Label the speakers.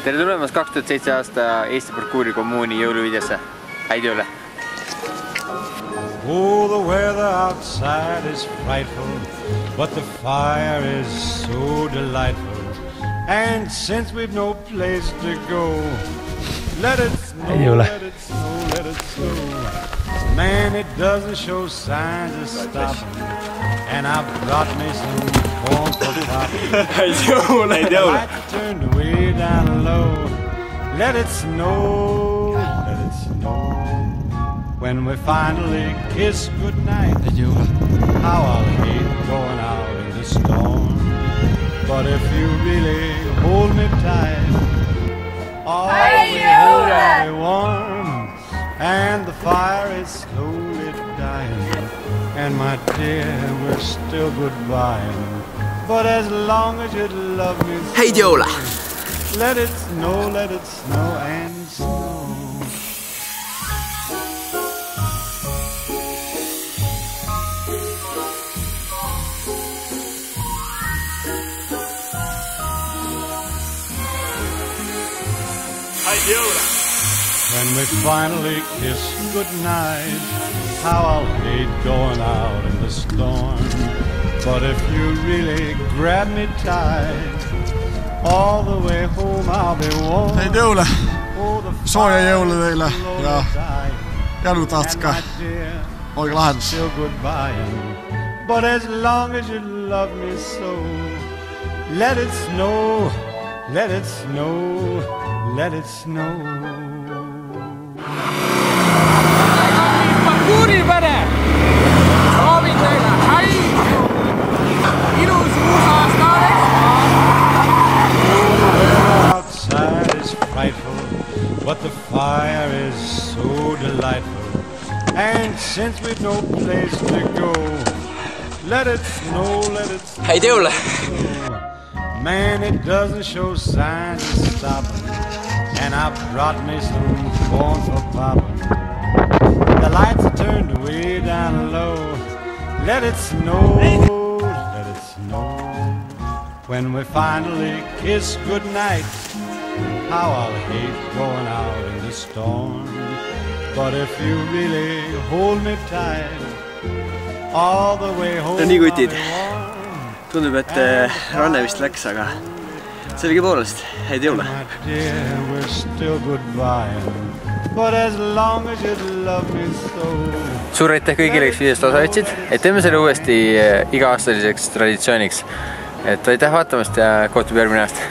Speaker 1: Tere tulemast 2007 aasta Eesti Parkuuri kommuuni jõuluvideosse. Häid jõule!
Speaker 2: Oh, the weather outside is frightful, but the fire is so delightful. And since we've no place to go, let it snow, let it snow, let it snow. Man, it doesn't show signs of stopping. And I brought me some corn for popping. The lights turned way down low. Let it snow, let it snow. When we finally kiss goodnight, how I'll hate going out in the storm. But if you really hold me tight, all we hold me warm, and the fire is slowly dying, and my dear, we're still goodbying. But as long as you love me so, let it snow and snow. When we finally kiss goodnight, how I'll hate going out in the storm. But if you really grab me tight, all the way home I'll be warm.
Speaker 3: Häid jõule! Sooja jõule teile ja jalutatska. Olge lahendus!
Speaker 2: But as long as you love me so, let it snow, let it snow, let it snow.
Speaker 4: Parkuuripere! Soovin teile häid ilus uus aasta
Speaker 2: Outside is frightful, but the fire is so delightful. And since we've no place to go, let it snow, let it snow.
Speaker 1: Häid jõule!
Speaker 2: Man, it doesn't show signs of stopping. And I brought me some corn for popping. The lights are turned way down low. Let it snow, let it snow. When we finally kiss goodnight, how I'll hate going out in the storm. But if you really hold me tight, all the way home
Speaker 1: nii kutid. Tundub, et ranne vist läks, aga sellegipoolest häid jõule! Suur aitäh kõigile, kes videost osa võtsid, et teeme selle uuesti iga-aastaliseks traditsiooniks. Et aitäh vaatamast ja kohtub järgmine aasta!